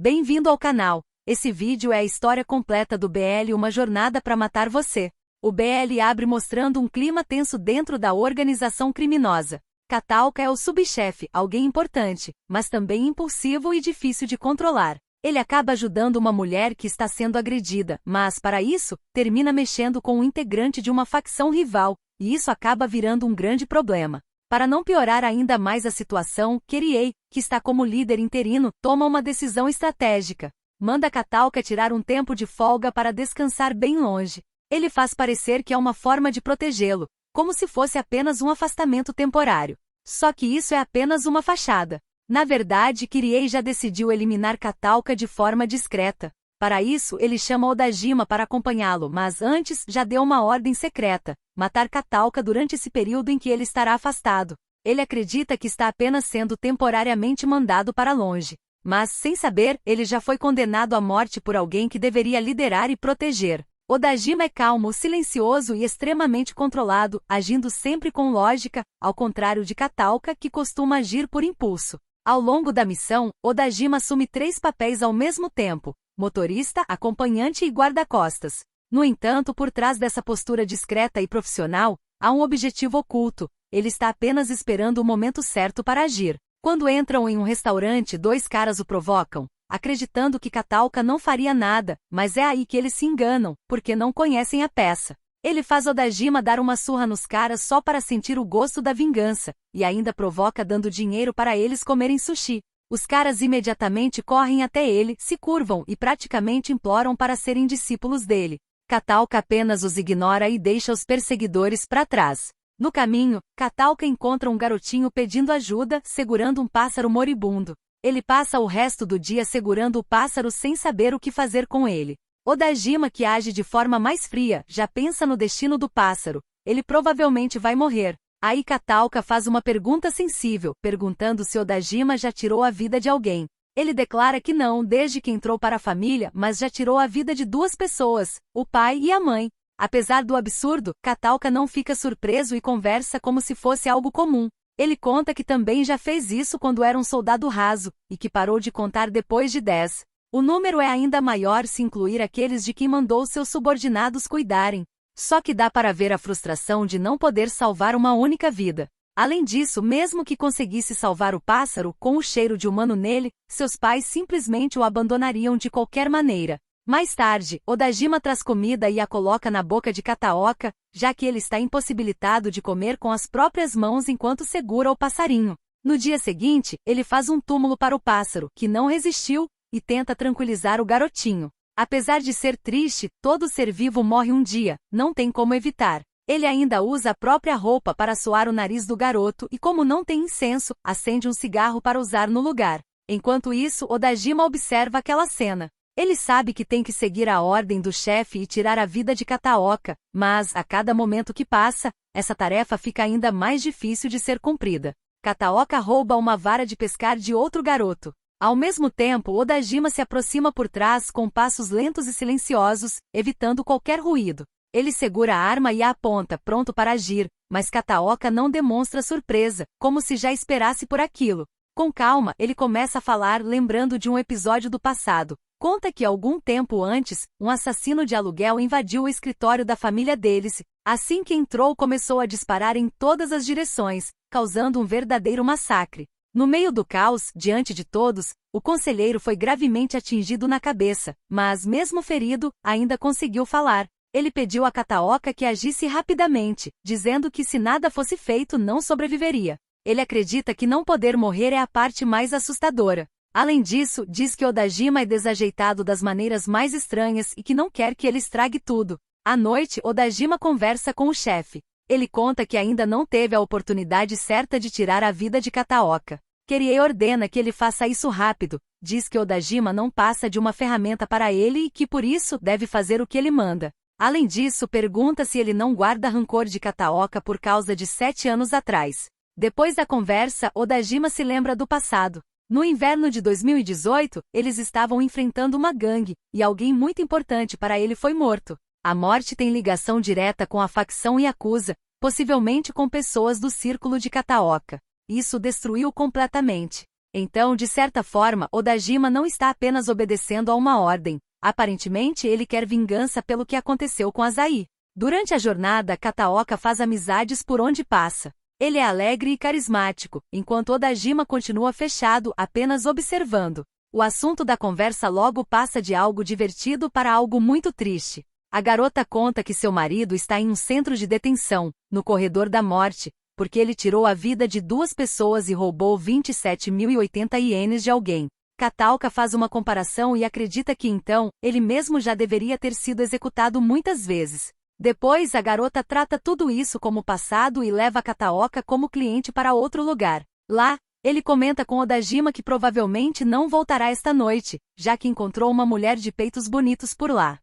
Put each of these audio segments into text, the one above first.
Bem-vindo ao canal. Esse vídeo é a história completa do BL Uma Jornada para Matar Você. O BL abre mostrando um clima tenso dentro da organização criminosa. Catalca é o subchefe, alguém importante, mas também impulsivo e difícil de controlar. Ele acaba ajudando uma mulher que está sendo agredida, mas, para isso, termina mexendo com um integrante de uma facção rival, e isso acaba virando um grande problema. Para não piorar ainda mais a situação, Kyrie, que está como líder interino, toma uma decisão estratégica. Manda Catalca tirar um tempo de folga para descansar bem longe. Ele faz parecer que é uma forma de protegê-lo, como se fosse apenas um afastamento temporário. Só que isso é apenas uma fachada. Na verdade, Kyrie já decidiu eliminar Catalca de forma discreta. Para isso, ele chama Odajima para acompanhá-lo, mas antes já deu uma ordem secreta: matar Catalca durante esse período em que ele estará afastado. Ele acredita que está apenas sendo temporariamente mandado para longe. Mas, sem saber, ele já foi condenado à morte por alguém que deveria liderar e proteger. Odajima é calmo, silencioso e extremamente controlado, agindo sempre com lógica, ao contrário de Catalca, que costuma agir por impulso. Ao longo da missão, Odajima assume 3 papéis ao mesmo tempo: motorista, acompanhante e guarda-costas. No entanto, por trás dessa postura discreta e profissional, há um objetivo oculto. Ele está apenas esperando o momento certo para agir. Quando entram em um restaurante, 2 caras o provocam, acreditando que Catalca não faria nada, mas é aí que eles se enganam, porque não conhecem a peça. Ele faz Odajima dar uma surra nos caras só para sentir o gosto da vingança, e ainda provoca dando dinheiro para eles comerem sushi. Os caras imediatamente correm até ele, se curvam e praticamente imploram para serem discípulos dele. Catalca apenas os ignora e deixa os perseguidores para trás. No caminho, Catalca encontra um garotinho pedindo ajuda, segurando um pássaro moribundo. Ele passa o resto do dia segurando o pássaro sem saber o que fazer com ele. Odajima, que age de forma mais fria, já pensa no destino do pássaro. Ele provavelmente vai morrer. Aí Catalca faz uma pergunta sensível, perguntando se Odajima já tirou a vida de alguém. Ele declara que não, desde que entrou para a família, mas já tirou a vida de 2 pessoas, o pai e a mãe. Apesar do absurdo, Catalca não fica surpreso e conversa como se fosse algo comum. Ele conta que também já fez isso quando era um soldado raso, e que parou de contar depois de 10. O número é ainda maior se incluir aqueles de quem mandou seus subordinados cuidarem. Só que dá para ver a frustração de não poder salvar uma única vida. Além disso, mesmo que conseguisse salvar o pássaro, com o cheiro de humano nele, seus pais simplesmente o abandonariam de qualquer maneira. Mais tarde, Odajima traz comida e a coloca na boca de Catalca, já que ele está impossibilitado de comer com as próprias mãos enquanto segura o passarinho. No dia seguinte, ele faz um túmulo para o pássaro, que não resistiu, e tenta tranquilizar o garotinho. Apesar de ser triste, todo ser vivo morre um dia, não tem como evitar. Ele ainda usa a própria roupa para soar o nariz do garoto e, como não tem incenso, acende um cigarro para usar no lugar. Enquanto isso, Odajima observa aquela cena. Ele sabe que tem que seguir a ordem do chefe e tirar a vida de Catalca, mas, a cada momento que passa, essa tarefa fica ainda mais difícil de ser cumprida. Catalca rouba uma vara de pescar de outro garoto. Ao mesmo tempo, Odajima se aproxima por trás com passos lentos e silenciosos, evitando qualquer ruído. Ele segura a arma e a aponta, pronto para agir, mas Catalca não demonstra surpresa, como se já esperasse por aquilo. Com calma, ele começa a falar, lembrando de um episódio do passado. Conta que algum tempo antes, um assassino de aluguel invadiu o escritório da família deles. Assim que entrou, começou a disparar em todas as direções, causando um verdadeiro massacre. No meio do caos, diante de todos, o conselheiro foi gravemente atingido na cabeça, mas, mesmo ferido, ainda conseguiu falar. Ele pediu a Catalca que agisse rapidamente, dizendo que se nada fosse feito não sobreviveria. Ele acredita que não poder morrer é a parte mais assustadora. Além disso, diz que Odajima é desajeitado das maneiras mais estranhas e que não quer que ele estrague tudo. À noite, Odajima conversa com o chefe. Ele conta que ainda não teve a oportunidade certa de tirar a vida de Catalca. Kyrie ordena que ele faça isso rápido, diz que Odajima não passa de uma ferramenta para ele e que por isso deve fazer o que ele manda. Além disso, pergunta se ele não guarda rancor de Catalca por causa de 7 anos atrás. Depois da conversa, Odajima se lembra do passado. No inverno de 2018, eles estavam enfrentando uma gangue, e alguém muito importante para ele foi morto. A morte tem ligação direta com a facção Yakuza, possivelmente com pessoas do círculo de Catalca. Isso destruiu completamente. Então, de certa forma, Odajima não está apenas obedecendo a uma ordem. Aparentemente, ele quer vingança pelo que aconteceu com Azai. Durante a jornada, Kataoka faz amizades por onde passa. Ele é alegre e carismático, enquanto Odajima continua fechado, apenas observando. O assunto da conversa logo passa de algo divertido para algo muito triste. A garota conta que seu marido está em um centro de detenção, no corredor da morte, porque ele tirou a vida de 2 pessoas e roubou 27.080 ienes de alguém. Kataoka faz uma comparação e acredita que então, ele mesmo já deveria ter sido executado muitas vezes. Depois, a garota trata tudo isso como passado e leva Kataoka como cliente para outro lugar. Lá, ele comenta com Odajima que provavelmente não voltará esta noite, já que encontrou uma mulher de peitos bonitos por lá.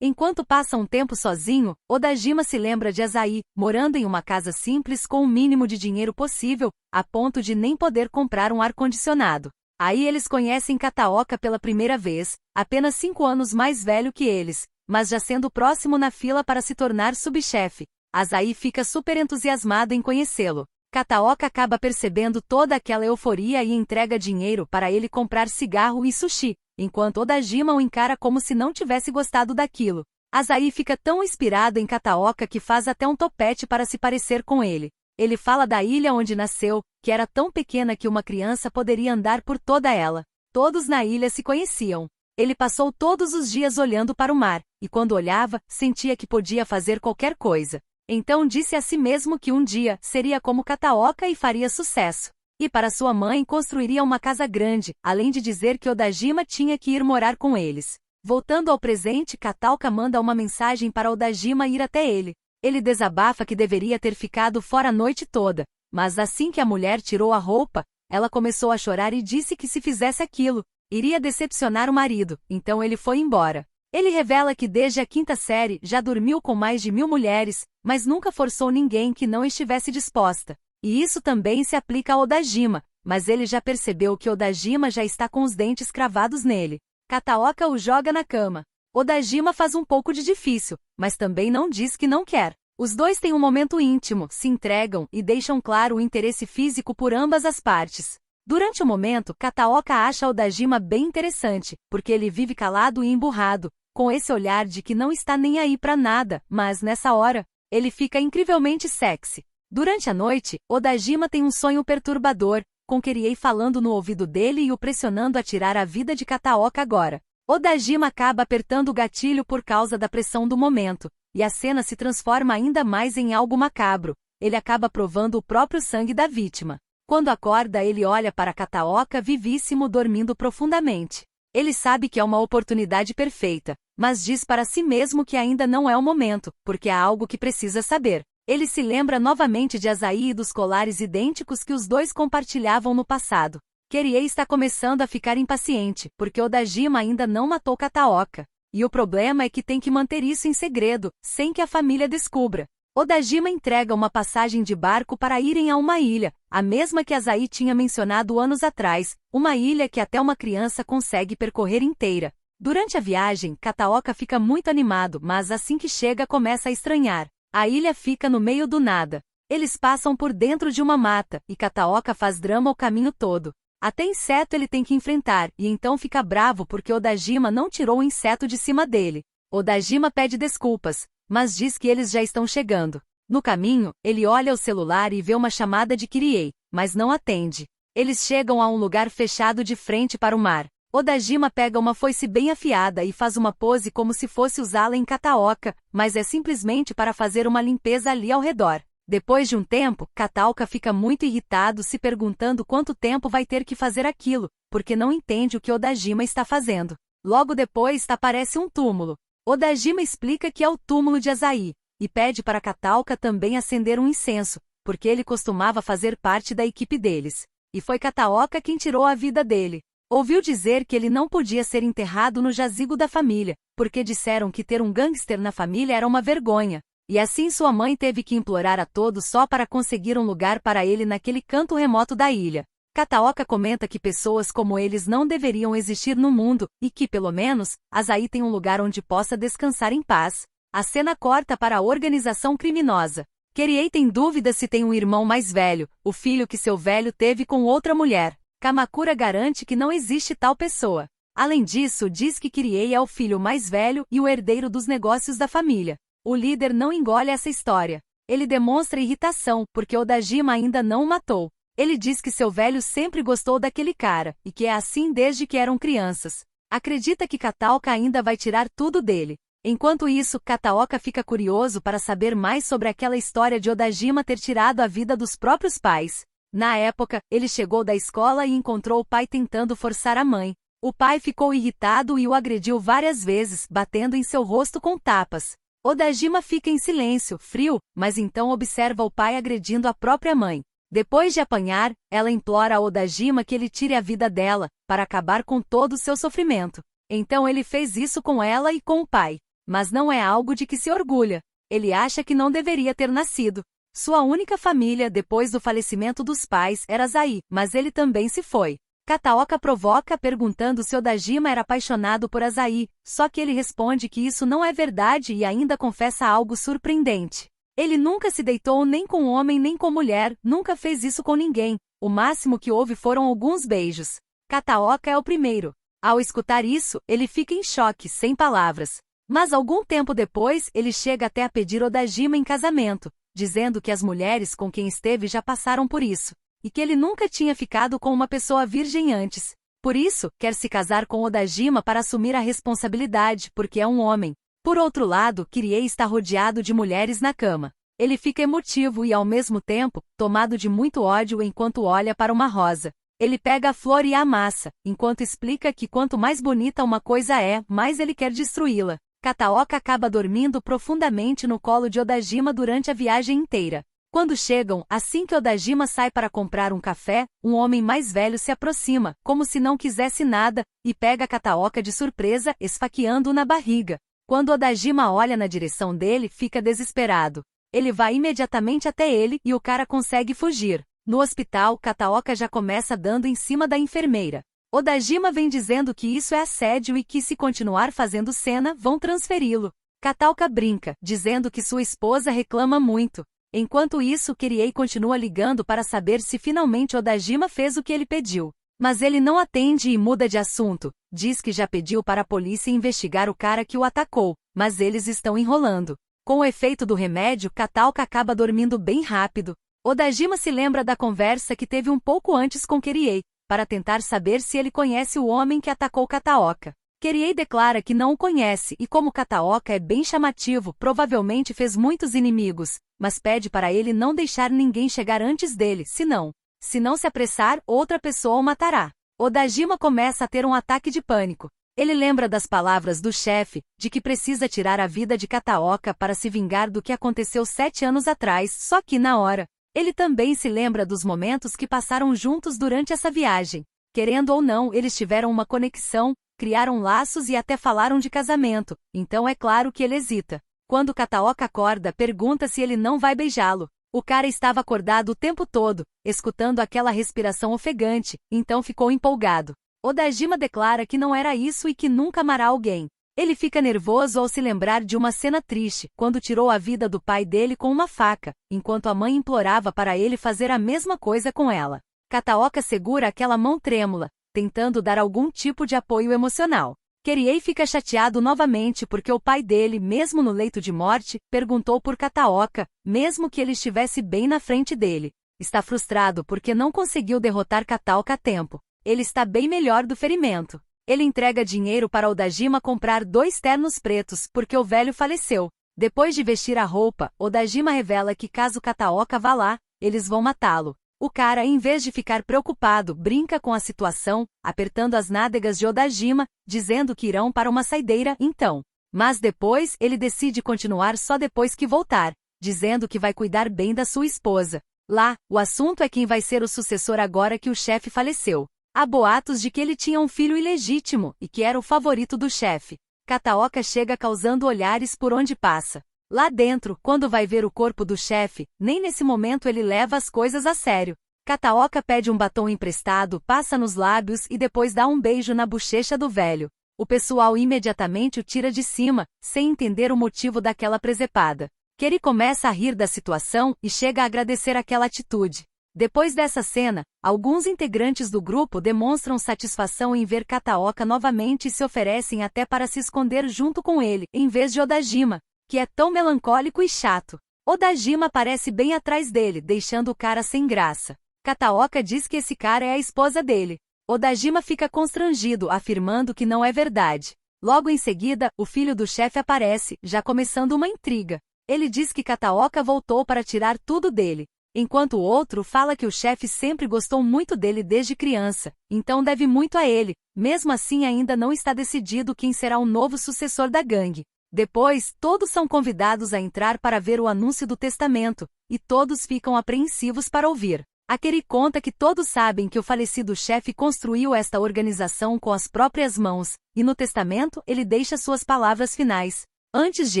Enquanto passa um tempo sozinho, Odajima se lembra de Azai, morando em uma casa simples com o mínimo de dinheiro possível, a ponto de nem poder comprar um ar-condicionado. Aí eles conhecem Kataoka pela primeira vez, apenas 5 anos mais velho que eles, mas já sendo próximo na fila para se tornar subchefe. Azai fica super entusiasmado em conhecê-lo. Kataoka acaba percebendo toda aquela euforia e entrega dinheiro para ele comprar cigarro e sushi, enquanto Odajima o encara como se não tivesse gostado daquilo. Azai fica tão inspirado em Kataoka que faz até um topete para se parecer com ele. Ele fala da ilha onde nasceu, que era tão pequena que uma criança poderia andar por toda ela. Todos na ilha se conheciam. Ele passou todos os dias olhando para o mar, e quando olhava, sentia que podia fazer qualquer coisa. Então disse a si mesmo que um dia seria como Kataoka e faria sucesso. E para sua mãe construiria uma casa grande, além de dizer que Odajima tinha que ir morar com eles. Voltando ao presente, Kataoka manda uma mensagem para Odajima ir até ele. Ele desabafa que deveria ter ficado fora a noite toda, mas assim que a mulher tirou a roupa, ela começou a chorar e disse que se fizesse aquilo, iria decepcionar o marido, então ele foi embora. Ele revela que desde a 5ª série já dormiu com mais de 1000 mulheres, mas nunca forçou ninguém que não estivesse disposta. E isso também se aplica a Odajima, mas ele já percebeu que Odajima já está com os dentes cravados nele. Kataoka o joga na cama. Odajima faz um pouco de difícil, mas também não diz que não quer. Os dois têm um momento íntimo, se entregam e deixam claro o interesse físico por ambas as partes. Durante o momento, Kataoka acha Odajima bem interessante, porque ele vive calado e emburrado, com esse olhar de que não está nem aí pra nada, mas nessa hora, ele fica incrivelmente sexy. Durante a noite, Odajima tem um sonho perturbador, com Kiriei falando no ouvido dele e o pressionando a tirar a vida de Kataoka agora. Odajima acaba apertando o gatilho por causa da pressão do momento, e a cena se transforma ainda mais em algo macabro. Ele acaba provando o próprio sangue da vítima. Quando acorda, ele olha para Kataoka vivíssimo dormindo profundamente. Ele sabe que é uma oportunidade perfeita, mas diz para si mesmo que ainda não é o momento, porque há algo que precisa saber. Ele se lembra novamente de Azai e dos colares idênticos que os dois compartilhavam no passado. Kiriei está começando a ficar impaciente, porque Odajima ainda não matou Kataoka. E o problema é que tem que manter isso em segredo, sem que a família descubra. Odajima entrega uma passagem de barco para irem a uma ilha, a mesma que Azai tinha mencionado anos atrás, uma ilha que até uma criança consegue percorrer inteira. Durante a viagem, Kataoka fica muito animado, mas assim que chega começa a estranhar. A ilha fica no meio do nada. Eles passam por dentro de uma mata, e Kataoka faz drama o caminho todo. Até inseto ele tem que enfrentar, e então fica bravo porque Odajima não tirou o inseto de cima dele. Odajima pede desculpas, mas diz que eles já estão chegando. No caminho, ele olha o celular e vê uma chamada de Kiriei, mas não atende. Eles chegam a um lugar fechado de frente para o mar. Odajima pega uma foice bem afiada e faz uma pose como se fosse usá-la em Kataoka, mas é simplesmente para fazer uma limpeza ali ao redor. Depois de um tempo, Kataoka fica muito irritado se perguntando quanto tempo vai ter que fazer aquilo, porque não entende o que Odajima está fazendo. Logo depois aparece um túmulo. Odajima explica que é o túmulo de Azai, e pede para Kataoka também acender um incenso, porque ele costumava fazer parte da equipe deles. E foi Kataoka quem tirou a vida dele. Ouviu dizer que ele não podia ser enterrado no jazigo da família, porque disseram que ter um gangster na família era uma vergonha. E assim sua mãe teve que implorar a todos só para conseguir um lugar para ele naquele canto remoto da ilha. Kataoka comenta que pessoas como eles não deveriam existir no mundo, e que, pelo menos, Azai tem um lugar onde possa descansar em paz. A cena corta para a organização criminosa. Kiriei tem dúvidas se tem um irmão mais velho, o filho que seu velho teve com outra mulher. Kamakura garante que não existe tal pessoa. Além disso, diz que Kirie é o filho mais velho e o herdeiro dos negócios da família. O líder não engole essa história. Ele demonstra irritação, porque Odajima ainda não o matou. Ele diz que seu velho sempre gostou daquele cara, e que é assim desde que eram crianças. Acredita que Kataoka ainda vai tirar tudo dele. Enquanto isso, Kataoka fica curioso para saber mais sobre aquela história de Odajima ter tirado a vida dos próprios pais. Na época, ele chegou da escola e encontrou o pai tentando forçar a mãe. O pai ficou irritado e o agrediu várias vezes, batendo em seu rosto com tapas. Odajima fica em silêncio, frio, mas então observa o pai agredindo a própria mãe. Depois de apanhar, ela implora a Odajima que ele tire a vida dela, para acabar com todo o seu sofrimento. Então ele fez isso com ela e com o pai. Mas não é algo de que se orgulha. Ele acha que não deveria ter nascido. Sua única família depois do falecimento dos pais era Zai, mas ele também se foi. Kataoka provoca perguntando se Odajima era apaixonado por Azai, só que ele responde que isso não é verdade e ainda confessa algo surpreendente. Ele nunca se deitou nem com homem nem com mulher, nunca fez isso com ninguém, o máximo que houve foram alguns beijos. Kataoka é o primeiro. Ao escutar isso, ele fica em choque, sem palavras. Mas algum tempo depois, ele chega até a pedir Odajima em casamento, dizendo que as mulheres com quem esteve já passaram por isso. E que ele nunca tinha ficado com uma pessoa virgem antes. Por isso, quer se casar com Odajima para assumir a responsabilidade, porque é um homem. Por outro lado, Kirie está rodeado de mulheres na cama. Ele fica emotivo e, ao mesmo tempo, tomado de muito ódio enquanto olha para uma rosa. Ele pega a flor e a amassa, enquanto explica que quanto mais bonita uma coisa é, mais ele quer destruí-la. Kataoka acaba dormindo profundamente no colo de Odajima durante a viagem inteira. Quando chegam, assim que Odajima sai para comprar um café, um homem mais velho se aproxima, como se não quisesse nada, e pega Kataoka de surpresa, esfaqueando-o na barriga. Quando Odajima olha na direção dele, fica desesperado. Ele vai imediatamente até ele e o cara consegue fugir. No hospital, Kataoka já começa dando em cima da enfermeira. Odajima vem dizendo que isso é assédio e que se continuar fazendo cena, vão transferi-lo. Kataoka brinca, dizendo que sua esposa reclama muito. Enquanto isso, Kirie continua ligando para saber se finalmente Odajima fez o que ele pediu. Mas ele não atende e muda de assunto. Diz que já pediu para a polícia investigar o cara que o atacou, mas eles estão enrolando. Com o efeito do remédio, Kataoka acaba dormindo bem rápido. Odajima se lembra da conversa que teve um pouco antes com Kirie, para tentar saber se ele conhece o homem que atacou Kataoka. Kirie declara que não o conhece e como Kataoka é bem chamativo, provavelmente fez muitos inimigos, mas pede para ele não deixar ninguém chegar antes dele, se não se apressar, outra pessoa o matará. Odajima começa a ter um ataque de pânico. Ele lembra das palavras do chefe, de que precisa tirar a vida de Kataoka para se vingar do que aconteceu 7 anos atrás, só que na hora, ele também se lembra dos momentos que passaram juntos durante essa viagem. Querendo ou não, eles tiveram uma conexão, criaram laços e até falaram de casamento, então é claro que ele hesita. Quando Kataoka acorda, pergunta se ele não vai beijá-lo. O cara estava acordado o tempo todo, escutando aquela respiração ofegante, então ficou empolgado. Odajima declara que não era isso e que nunca amará alguém. Ele fica nervoso ao se lembrar de uma cena triste, quando tirou a vida do pai dele com uma faca, enquanto a mãe implorava para ele fazer a mesma coisa com ela. Kataoka segura aquela mão trêmula, tentando dar algum tipo de apoio emocional. Kirie fica chateado novamente porque o pai dele, mesmo no leito de morte, perguntou por Kataoka, mesmo que ele estivesse bem na frente dele. Está frustrado porque não conseguiu derrotar Kataoka a tempo. Ele está bem melhor do ferimento. Ele entrega dinheiro para Odajima comprar 2 ternos pretos porque o velho faleceu. Depois de vestir a roupa, Odajima revela que caso Kataoka vá lá, eles vão matá-lo. O cara, em vez de ficar preocupado, brinca com a situação, apertando as nádegas de Odajima, dizendo que irão para uma saideira, então. Mas depois, ele decide continuar só depois que voltar, dizendo que vai cuidar bem da sua esposa. Lá, o assunto é quem vai ser o sucessor agora que o chefe faleceu. Há boatos de que ele tinha um filho ilegítimo, e que era o favorito do chefe. Kataoka chega causando olhares por onde passa. Lá dentro, quando vai ver o corpo do chefe, nem nesse momento ele leva as coisas a sério. Kataoka pede um batom emprestado, passa nos lábios e depois dá um beijo na bochecha do velho. O pessoal imediatamente o tira de cima, sem entender o motivo daquela presepada. Keri começa a rir da situação e chega a agradecer aquela atitude. Depois dessa cena, alguns integrantes do grupo demonstram satisfação em ver Kataoka novamente e se oferecem até para se esconder junto com ele, em vez de Odajima, que é tão melancólico e chato. Odajima aparece bem atrás dele, deixando o cara sem graça. Kataoka diz que esse cara é a esposa dele. Odajima fica constrangido, afirmando que não é verdade. Logo em seguida, o filho do chefe aparece, já começando uma intriga. Ele diz que Kataoka voltou para tirar tudo dele, enquanto o outro fala que o chefe sempre gostou muito dele desde criança, então deve muito a ele. Mesmo assim, ainda não está decidido quem será o novo sucessor da gangue. Depois, todos são convidados a entrar para ver o anúncio do testamento, e todos ficam apreensivos para ouvir. Akeri conta que todos sabem que o falecido chefe construiu esta organização com as próprias mãos, e no testamento ele deixa suas palavras finais. Antes de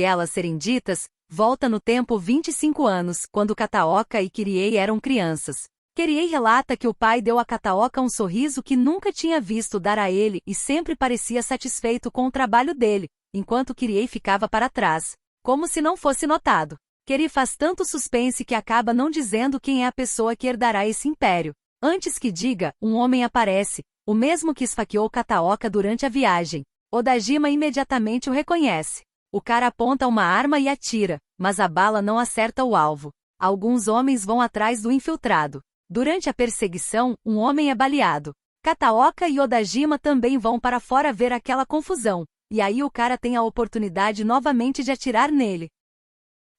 elas serem ditas, volta no tempo 25 anos, quando Kataoka e Kirie eram crianças. Kirie relata que o pai deu a Kataoka um sorriso que nunca tinha visto dar a ele e sempre parecia satisfeito com o trabalho dele, enquanto Kirie ficava para trás, como se não fosse notado. Keri faz tanto suspense que acaba não dizendo quem é a pessoa que herdará esse império. Antes que diga, um homem aparece, o mesmo que esfaqueou Kataoka durante a viagem. Odajima imediatamente o reconhece. O cara aponta uma arma e atira, mas a bala não acerta o alvo. Alguns homens vão atrás do infiltrado. Durante a perseguição, um homem é baleado. Kataoka e Odajima também vão para fora ver aquela confusão, e aí o cara tem a oportunidade novamente de atirar nele.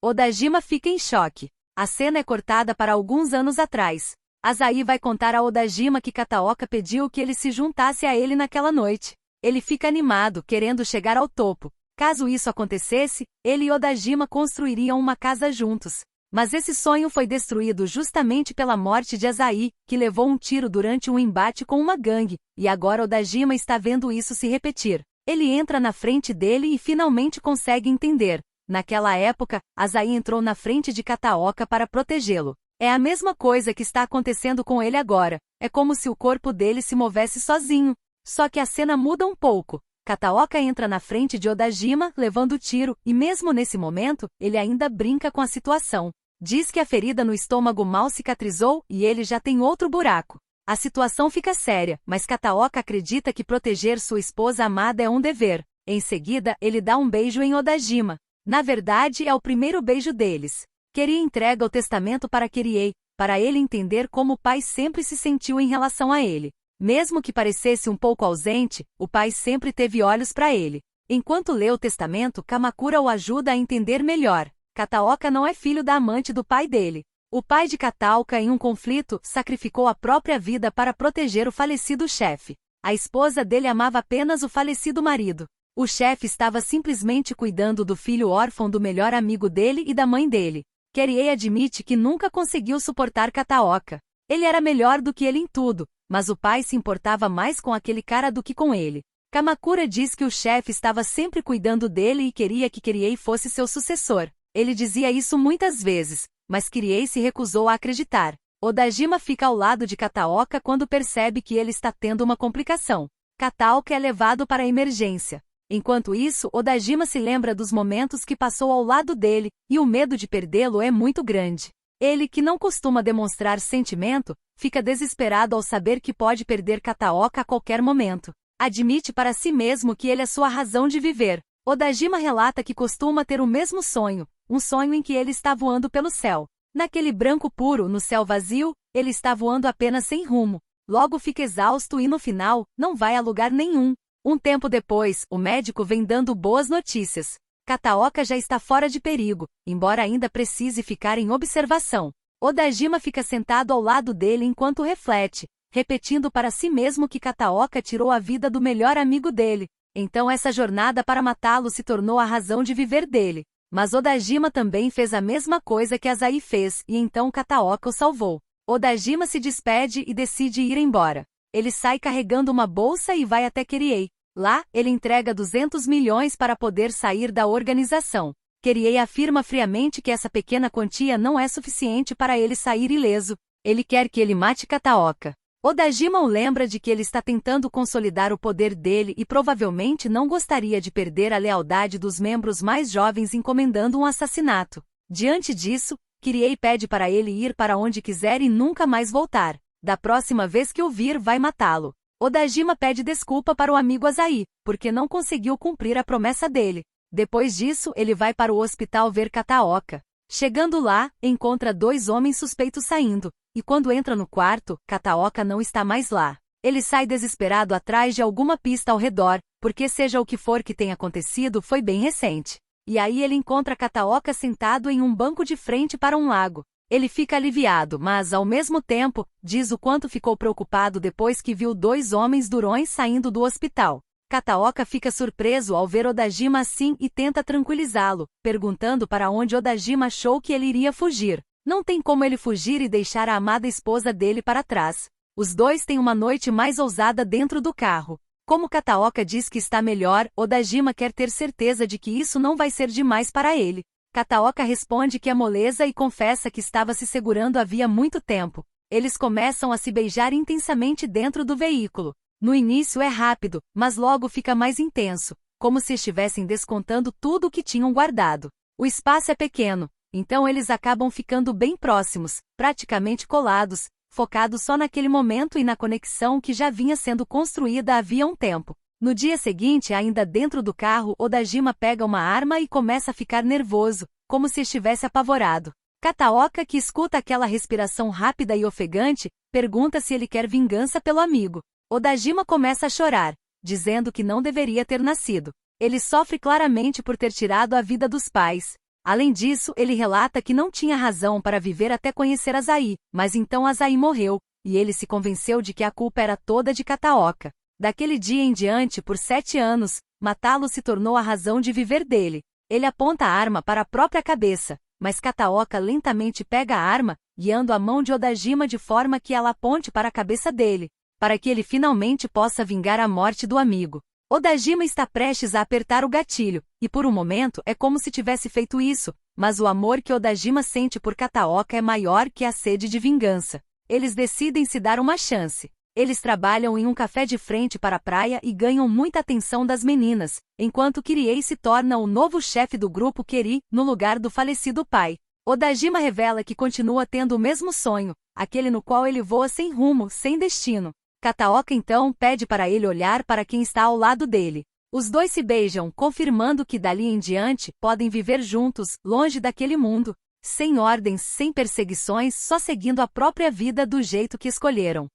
Odajima fica em choque. A cena é cortada para alguns anos atrás. Azai vai contar a Odajima que Kataoka pediu que ele se juntasse a ele naquela noite. Ele fica animado, querendo chegar ao topo. Caso isso acontecesse, ele e Odajima construiriam uma casa juntos. Mas esse sonho foi destruído justamente pela morte de Azai, que levou um tiro durante um embate com uma gangue, e agora Odajima está vendo isso se repetir. Ele entra na frente dele e finalmente consegue entender. Naquela época, Azai entrou na frente de Kataoka para protegê-lo. É a mesma coisa que está acontecendo com ele agora. É como se o corpo dele se movesse sozinho. Só que a cena muda um pouco. Kataoka entra na frente de Odajima, levando o tiro, e mesmo nesse momento, ele ainda brinca com a situação. Diz que a ferida no estômago mal cicatrizou e ele já tem outro buraco. A situação fica séria, mas Kataoka acredita que proteger sua esposa amada é um dever. Em seguida, ele dá um beijo em Odajima. Na verdade, é o primeiro beijo deles. Keri entrega o testamento para Kirie, para ele entender como o pai sempre se sentiu em relação a ele. Mesmo que parecesse um pouco ausente, o pai sempre teve olhos para ele. Enquanto lê o testamento, Kamakura o ajuda a entender melhor. Kataoka não é filho da amante do pai dele. O pai de Kataoka, em um conflito, sacrificou a própria vida para proteger o falecido chefe. A esposa dele amava apenas o falecido marido. O chefe estava simplesmente cuidando do filho órfão do melhor amigo dele e da mãe dele. Kirie admite que nunca conseguiu suportar Kataoka. Ele era melhor do que ele em tudo, mas o pai se importava mais com aquele cara do que com ele. Kamakura diz que o chefe estava sempre cuidando dele e queria que Kirie fosse seu sucessor. Ele dizia isso muitas vezes, mas Kirie se recusou a acreditar. Odajima fica ao lado de Kataoka quando percebe que ele está tendo uma complicação. Kataoka é levado para a emergência. Enquanto isso, Odajima se lembra dos momentos que passou ao lado dele, e o medo de perdê-lo é muito grande. Ele, que não costuma demonstrar sentimento, fica desesperado ao saber que pode perder Kataoka a qualquer momento. Admite para si mesmo que ele é sua razão de viver. Odajima relata que costuma ter o mesmo sonho, um sonho em que ele está voando pelo céu. Naquele branco puro, no céu vazio, ele está voando apenas sem rumo. Logo fica exausto e no final, não vai a lugar nenhum. Um tempo depois, o médico vem dando boas notícias. Kataoka já está fora de perigo, embora ainda precise ficar em observação. Odajima fica sentado ao lado dele enquanto reflete, repetindo para si mesmo que Kataoka tirou a vida do melhor amigo dele. Então essa jornada para matá-lo se tornou a razão de viver dele. Mas Odajima também fez a mesma coisa que Azai fez, e então Kataoka o salvou. Odajima se despede e decide ir embora. Ele sai carregando uma bolsa e vai até Kirie. Lá, ele entrega 200 milhões para poder sair da organização. Kirie afirma friamente que essa pequena quantia não é suficiente para ele sair ileso. Ele quer que ele mate Kataoka. Odajima o lembra de que ele está tentando consolidar o poder dele e provavelmente não gostaria de perder a lealdade dos membros mais jovens encomendando um assassinato. Diante disso, Kirei pede para ele ir para onde quiser e nunca mais voltar. Da próxima vez que o vir, vai matá-lo. Odajima pede desculpa para o amigo Azai, porque não conseguiu cumprir a promessa dele. Depois disso, ele vai para o hospital ver Kataoka. Chegando lá, encontra 2 homens suspeitos saindo, e quando entra no quarto, Kataoka não está mais lá. Ele sai desesperado atrás de alguma pista ao redor, porque seja o que for que tenha acontecido, foi bem recente. E aí ele encontra Kataoka sentado em um banco de frente para um lago. Ele fica aliviado, mas, ao mesmo tempo, diz o quanto ficou preocupado depois que viu 2 homens durões saindo do hospital. Kataoka fica surpreso ao ver Odajima assim e tenta tranquilizá-lo, perguntando para onde Odajima achou que ele iria fugir. Não tem como ele fugir e deixar a amada esposa dele para trás. Os dois têm uma noite mais ousada dentro do carro. Como Kataoka diz que está melhor, Odajima quer ter certeza de que isso não vai ser demais para ele. Kataoka responde que é moleza e confessa que estava se segurando havia muito tempo. Eles começam a se beijar intensamente dentro do veículo. No início é rápido, mas logo fica mais intenso, como se estivessem descontando tudo o que tinham guardado. O espaço é pequeno, então eles acabam ficando bem próximos, praticamente colados, focados só naquele momento e na conexão que já vinha sendo construída havia um tempo. No dia seguinte, ainda dentro do carro, Odajima pega uma arma e começa a ficar nervoso, como se estivesse apavorado. Kataoka, que escuta aquela respiração rápida e ofegante, pergunta se ele quer vingança pelo amigo. Odajima começa a chorar, dizendo que não deveria ter nascido. Ele sofre claramente por ter tirado a vida dos pais. Além disso, ele relata que não tinha razão para viver até conhecer Azai, mas então Azai morreu, e ele se convenceu de que a culpa era toda de Kataoka. Daquele dia em diante, por 7 anos, matá-lo se tornou a razão de viver dele. Ele aponta a arma para a própria cabeça, mas Kataoka lentamente pega a arma, guiando a mão de Odajima de forma que ela aponte para a cabeça dele, para que ele finalmente possa vingar a morte do amigo. Odajima está prestes a apertar o gatilho, e por um momento é como se tivesse feito isso, mas o amor que Odajima sente por Kataoka é maior que a sede de vingança. Eles decidem se dar uma chance. Eles trabalham em um café de frente para a praia e ganham muita atenção das meninas, enquanto Kirei se torna o novo chefe do grupo Keri, no lugar do falecido pai. Odajima revela que continua tendo o mesmo sonho, aquele no qual ele voa sem rumo, sem destino. Kataoka então pede para ele olhar para quem está ao lado dele. Os dois se beijam, confirmando que dali em diante podem viver juntos, longe daquele mundo, sem ordens, sem perseguições, só seguindo a própria vida do jeito que escolheram.